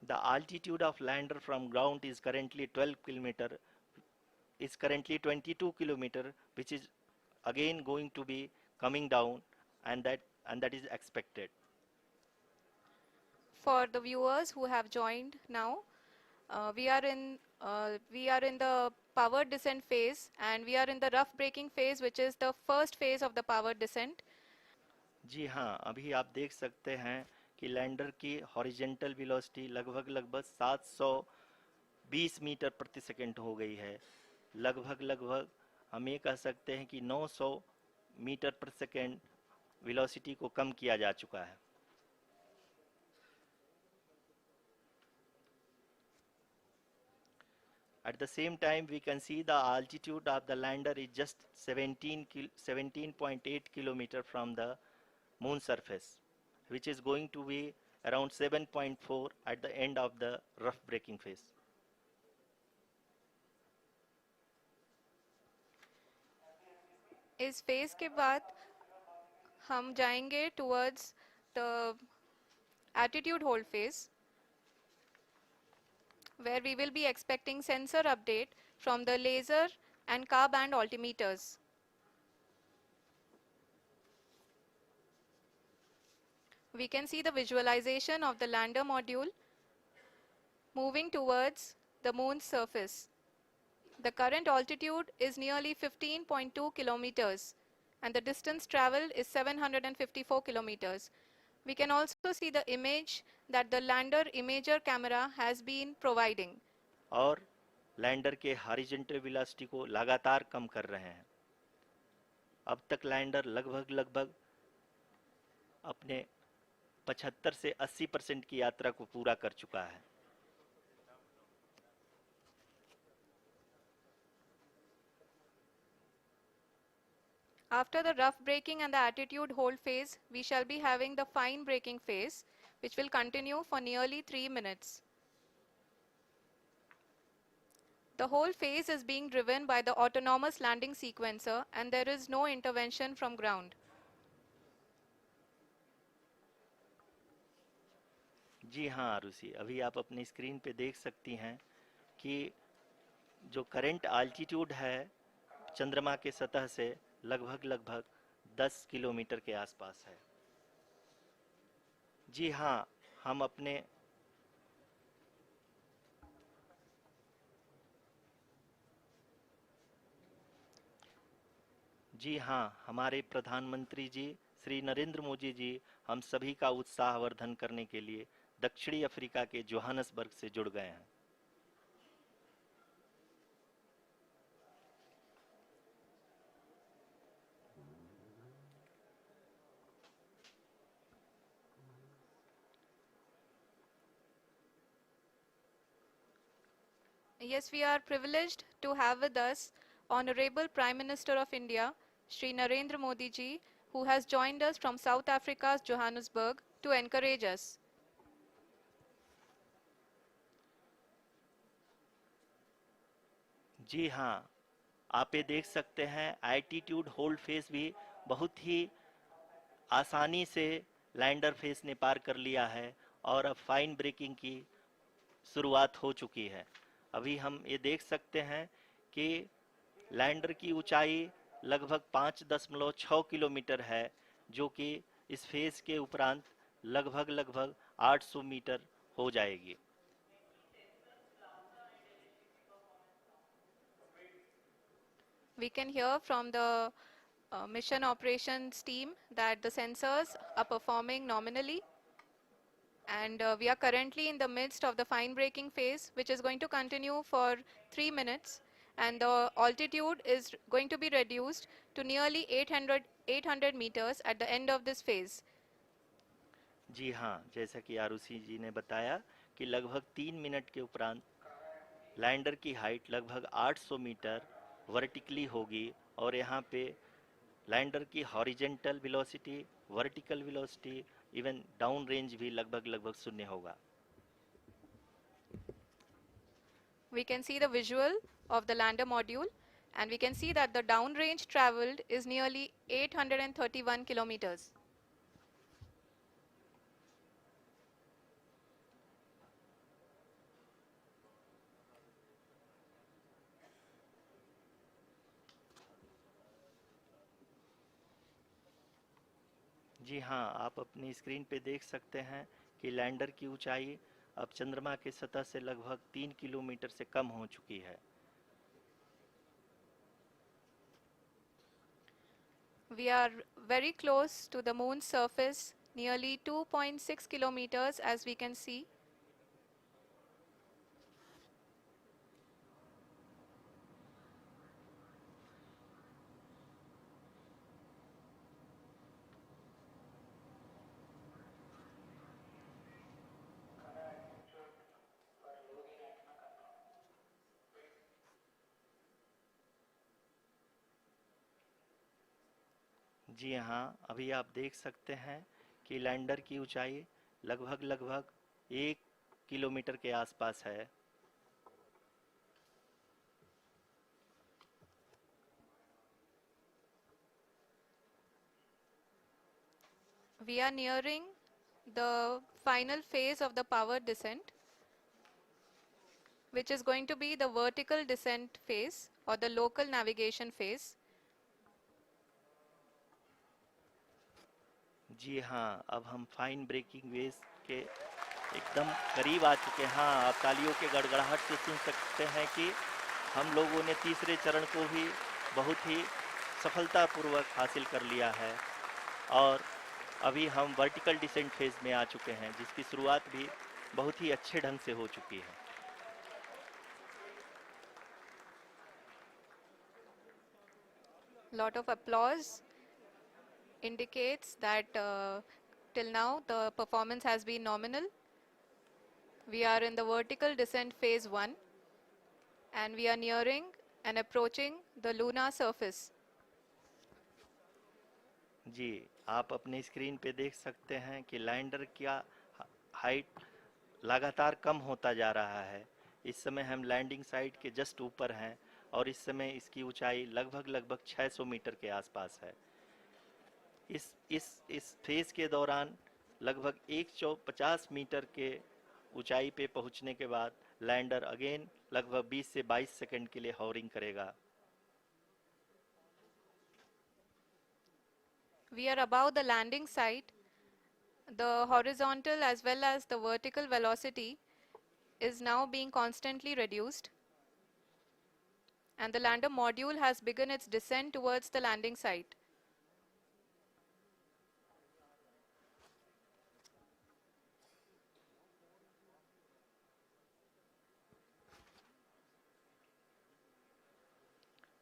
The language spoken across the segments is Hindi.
The altitude of lander from ground is currently 12 kilometer, is currently 22 kilometer, which is again going to be coming down, and that is expected. For the viewers who have joined now, we are in the power descent phase, and we are in the rough braking phase, which is the first phase of the power descent. जी हाँ, अभी आप देख सकते हैं कि लैंडर की हॉरिजेंटल वेलोसिटी लगभग लगभग 720 मीटर प्रति सेकंड हो गई है। लगभग लगभग हम ये कह सकते हैं कि 900 मीटर प्रति सेकंड वेलोसिटी को कम किया जा चुका है। At the same time, we can see the altitude of the lander is just 17.8 kilometer from the moon surface, which is going to be around 7.4 at the end of the rough braking phase. इस फेज के बाद हम जाएंगे towards the attitude hold phase, where we will be expecting sensor update from the laser and car band altimeters. We can see the visualization of the lander module moving towards the moon's surface. The current altitude is nearly 15.2 kilometers and the distance traveled is 754 kilometers. We can also see the image that the lander imager camera has been providing. और लैंडर के हॉरिजॉन्टल वेलोसिटी को लगातार कम कर रहे हैं। अब तक लैंडर लगभग लगभग अपने 75 से 80% की यात्रा को पूरा कर चुका है। After the rough braking and the attitude hold phase, we shall be having the fine braking phase, which will continue for nearly 3 minutes. The whole phase is being driven by the autonomous landing sequencer and there is no intervention from ground. जी हाँ आरुषि, अभी आप अपनी स्क्रीन पे देख सकती हैं कि जो करंट आल्टीट्यूड है चंद्रमा के सतह से लगभग लगभग 10 किलोमीटर के आसपास है। जी हाँ, हम अपने जी हाँ, हमारे प्रधानमंत्री जी श्री नरेंद्र मोदी जी हम सभी का उत्साहवर्धन करने के लिए दक्षिणी अफ्रीका के जोहानसबर्ग से जुड़ गए हैं। Yes, we are privileged to have with us Honorable Prime Minister of India, Shri Narendra Modi ji, who has joined us from South Africa's Johannesburg to encourage us. जी हाँ, आप ये देख सकते हैं एल्टीट्यूड होल्ड फेस भी बहुत ही आसानी से लैंडर फेस ने पार कर लिया है और अब फाइन ब्रेकिंग की शुरुआत हो चुकी है। अभी हम ये देख सकते हैं कि लैंडर की ऊंचाई लगभग 5.6 किलोमीटर है, जो कि इस फेज के उपरांत लगभग लगभग 800 मीटर हो जाएगी। We can hear from the mission operations team that the sensors are performing nominally, and we are currently in the midst of the fine braking phase, which is going to continue for 3 minutes, and the altitude is going to be reduced to nearly 800 meters at the end of this phase. जी हाँ, जैसा कि आरुषि जी ने बताया कि लगभग 3 मिनट के उपरांत लैंडर की हाइट लगभग 800 मीटर वर्टिकली होगी और यहाँ पे लैंडर की horizontal velocity, vertical velocity, even down range भी लगभग लगभग शून्य होगा। We can see the visual of the lander module, and we can see that the downrange traveled is nearly 831 kilometers. जी हाँ, आप अपनी स्क्रीन पे देख सकते हैं कि लैंडर की ऊंचाई अब चंद्रमा की सतह से लगभग 3 किलोमीटर से कम हो चुकी है। We are very close to the moon's surface, nearly 2.6 kilometers as we can see. जी हाँ, अभी आप देख सकते हैं कि लैंडर की ऊंचाई लगभग 1 किलोमीटर के आसपास है। We are nearing the final phase of the power descent, which is going to be the vertical descent phase or the local navigation phase. जी हाँ, अब हम फाइन ब्रेकिंग वेव्स के एकदम करीब आ चुके हैं। हाँ, आप तालियों के गड़गड़ाहट से सुन सकते हैं कि हम लोगों ने तीसरे चरण को भी बहुत ही सफलतापूर्वक हासिल कर लिया है और अभी हम वर्टिकल डिसेंट फेज में आ चुके हैं, जिसकी शुरुआत भी बहुत ही अच्छे ढंग से हो चुकी है। Lot of applause indicates that till now the performance has been nominal. We are in the vertical descent phase 1 and we are nearing and approaching the lunar surface. जी, आप अपनी स्क्रीन पे देख सकते हैं कि लैंडर का हाइट लगातार कम होता जा रहा है। इस समय हम लैंडिंग साइट के जस्ट ऊपर हैं और इस समय इसकी ऊंचाई लगभग 600 मीटर के आसपास है। इस फेज के दौरान लगभग 150 मीटर के ऊंचाई पे पहुंचने के बाद लैंडर अगेन लगभग 20 से 22 सेकंड के लिए हॉवरिंग करेगा। We are above the landing site. The horizontal as well as the vertical velocity is now being constantly reduced, and the lander module has begun its descent towards the landing site.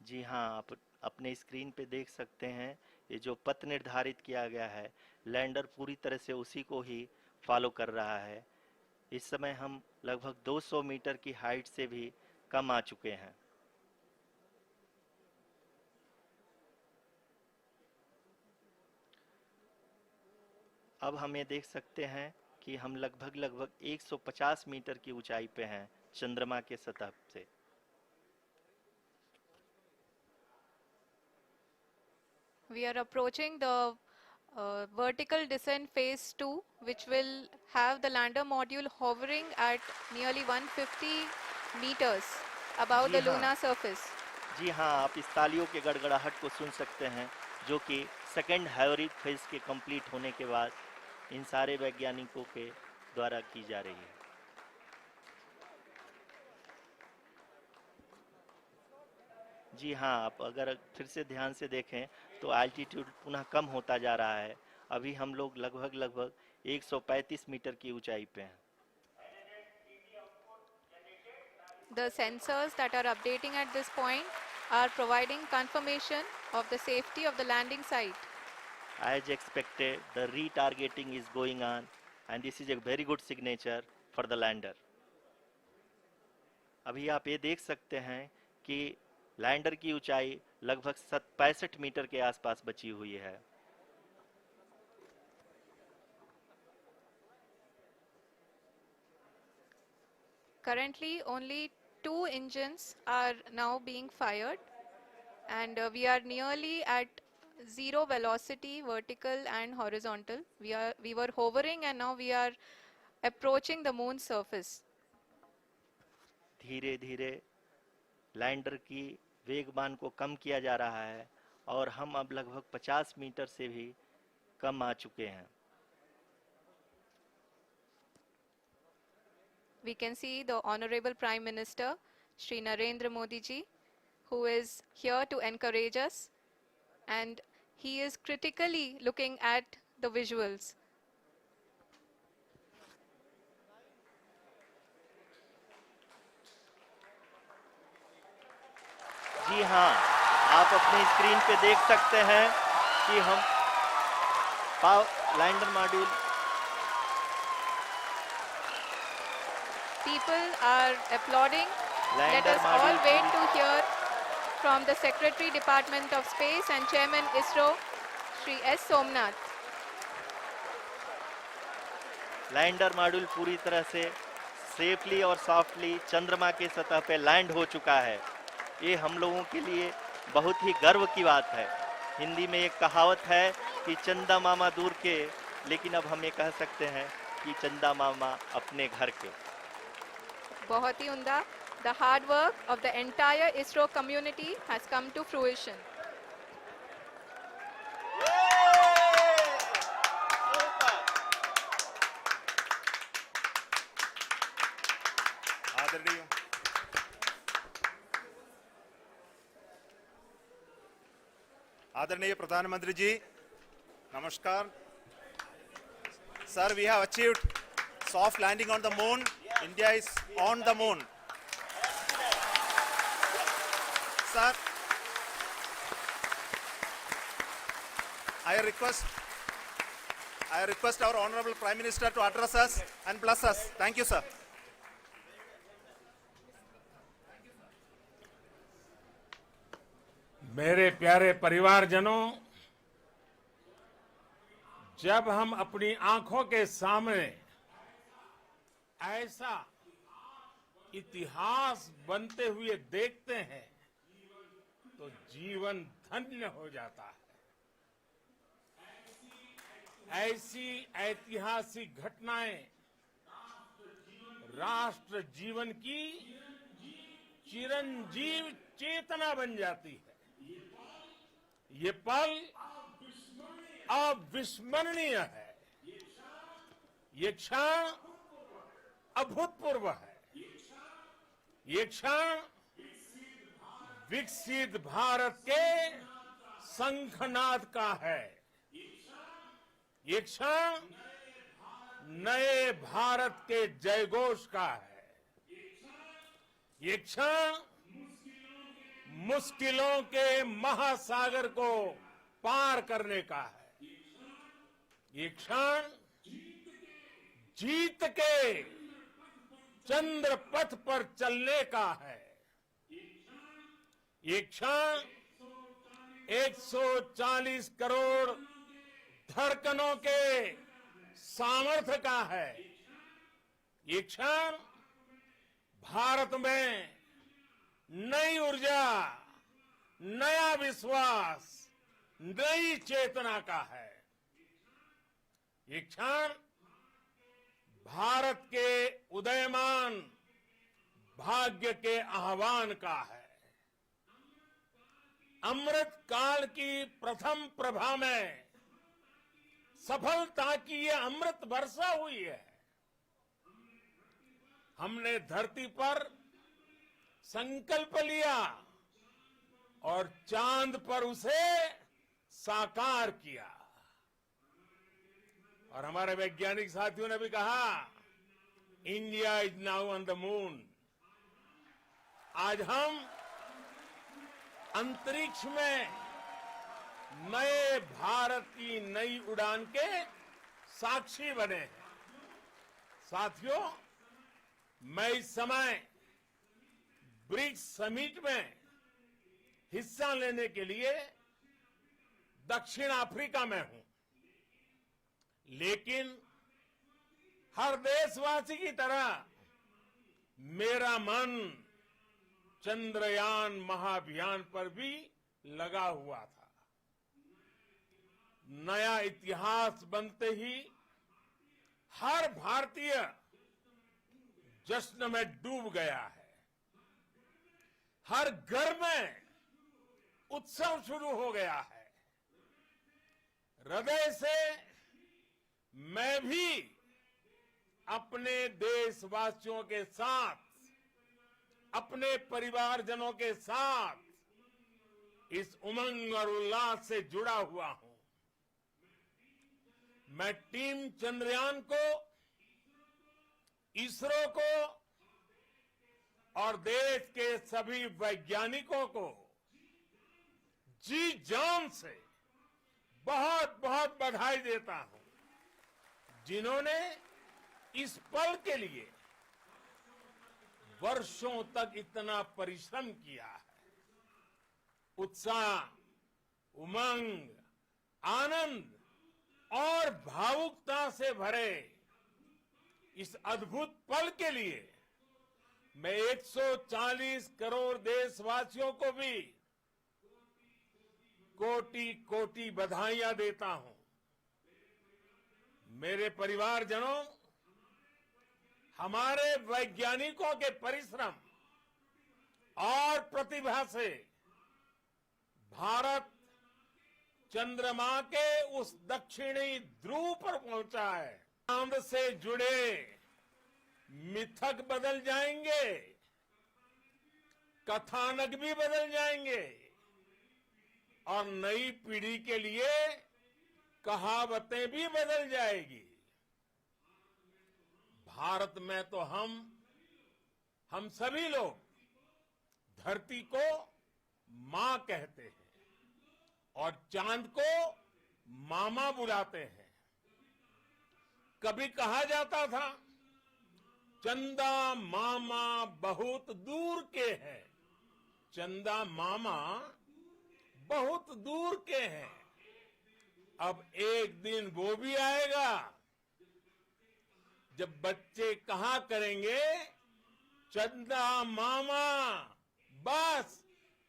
जी हाँ, आप अपने स्क्रीन पे देख सकते हैं ये जो पथ निर्धारित किया गया है, लैंडर पूरी तरह से उसी को ही फॉलो कर रहा है। इस समय हम लगभग 200 मीटर की हाइट से भी कम आ चुके हैं। अब हम ये देख सकते हैं कि हम लगभग 150 मीटर की ऊंचाई पे हैं चंद्रमा के सतह से। We are approaching the vertical descent phase 2, which will have the lander module hovering at nearly 150 meters above ji the हाँ, lunar surface. जी हाँ, आप इस तालियों के गड़गड़ाहट को सुन सकते हैं, जो कि सेकेंड हाइब्रिड फेज के कंप्लीट होने के बाद इन सारे वैज्ञानिकों के द्वारा की जा रही है। जी हाँ, आप अगर फिर से ध्यान से देखें तो एल्टीट्यूड पुनः कम होता जा रहा है। अभी हम लोग लगभग 135 मीटर की ऊंचाई पे हैं। The sensors that are updating at this point are providing confirmation of the safety of the landing site. As expected, the retargeting is going on and this is a very good signature for the lander. अभी आप ये देख सकते हैं कि लैंडर की ऊंचाई लगभग 65 मीटर के आसपास बची हुई है। Currently, only 2 engines are now being fired, and we are nearly at zero velocity, vertical and horizontal. We were hovering, and now we are approaching the moon's surface. धीरे धीरे लैंडर की वेगमान को कम किया जा रहा है और हम अब लगभग 50 मीटर से भी कम आ चुके हैं। We can see the Honorable Prime Minister, Shri Narendra Modi ji, who is here to encourage us, and he is critically looking at the visuals. जी हाँ, आप अपनी स्क्रीन पे देख सकते हैं कि हम lander module People are applauding. Let lander us all module wait to hear from the Secretary, Department of Space and Chairman ISRO, Shri S. Somnath. Lander module पूरी तरह से सेफली और सॉफ्टली चंद्रमा के सतह पे लैंड हो चुका है। ये हम लोगों के लिए बहुत ही गर्व की बात है। हिंदी में एक कहावत है कि चंदा मामा दूर के, लेकिन अब हम ये कह सकते हैं कि चंदा मामा अपने घर के। बहुत ही उम्दा. The hard work of the entire ISRO community has come to fruition. आदरणीय आदरणीय प्रधानमंत्री जी, नमस्कार। Sir, we have achieved soft landing on the moon. India is on the moon. Sir, I request our Honorable Prime Minister to address us and bless us. Thank you, sir. मेरे प्यारे परिवारजनों, जब हम अपनी आंखों के सामने ऐसा इतिहास बनते हुए देखते हैं तो जीवन धन्य हो जाता है। ऐसी ऐतिहासिक घटनाएं राष्ट्र जीवन की चिरंजीव चेतना बन जाती है। ये पल अविस्मरणीय है। ये क्षण अभूतपूर्व है। ये क्षण विकसित भारत के शंखनाद का है। ये क्षण नए भारत के जयघोष का है। ये क्षण मुश्किलों के महासागर को पार करने का है। ये क्षण जीत के चंद्र पथ पर चलने का है। ये क्षण 140 करोड़ धड़कनों के सामर्थ्य का है। ये क्षण भारत में नई ऊर्जा, नया विश्वास, नई चेतना का है। ये क्षण भारत के उदयमान भाग्य के आह्वान का है। अमृत काल की प्रथम प्रभा में सफलता की ये अमृत वर्षा हुई है। हमने धरती पर संकल्प लिया और चांद पर उसे साकार किया। और हमारे वैज्ञानिक साथियों ने भी कहा, India is now on the moon. आज हम अंतरिक्ष में नए भारत की नई उड़ान के साक्षी बने हैं। साथियों, मैं इस समय ब्रिक्स समिट में हिस्सा लेने के लिए दक्षिण अफ्रीका में हूं, लेकिन हर देशवासी की तरह मेरा मन चंद्रयान महाअभियान पर भी लगा हुआ था। नया इतिहास बनते ही हर भारतीय जश्न में डूब गया है। हर घर में उत्सव शुरू हो गया है। हृदय से मैं भी अपने देशवासियों के साथ, अपने परिवारजनों के साथ इस उमंग और उल्लास से जुड़ा हुआ हूं। मैं टीम चंद्रयान को, इसरो को और देश के सभी वैज्ञानिकों को जी जान से बहुत बहुत बधाई देता हूं, जिन्होंने इस पल के लिए वर्षों तक इतना परिश्रम किया है। उत्साह, उमंग, आनंद और भावुकता से भरे इस अद्भुत पल के लिए मैं 140 करोड़ देशवासियों को भी कोटि कोटि बधाइयां देता हूं। मेरे परिवारजनों, हमारे वैज्ञानिकों के परिश्रम और प्रतिभा से भारत चंद्रमा के उस दक्षिणी ध्रुव पर पहुंचा है। चांद से जुड़े मिथक बदल जाएंगे, कथानक भी बदल जाएंगे और नई पीढ़ी के लिए कहावतें भी बदल जाएगी। भारत में तो हम सभी लोग धरती को मां कहते हैं और चांद को मामा बुलाते हैं। कभी कहा जाता था, चंदा मामा बहुत दूर के हैं। चंदा मामा बहुत दूर के हैं। अब एक दिन वो भी आएगा जब बच्चे कहा करेंगे, चंदा मामा बस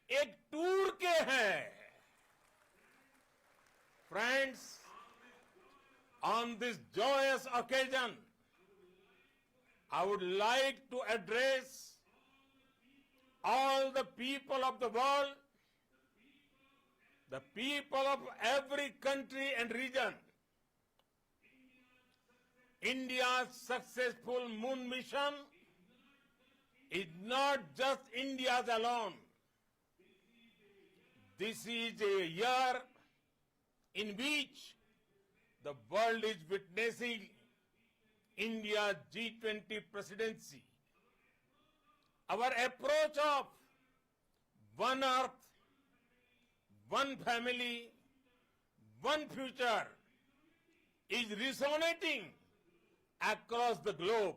एक टूर के हैं। Friends, on this joyous occasion, I would like to address all the people of the world, the people of every country and region. India's successful moon mission is not just India's alone. This is a year in which the world is witnessing India's G20 presidency. Our approach of one earth, one family, one future is resonating across the globe.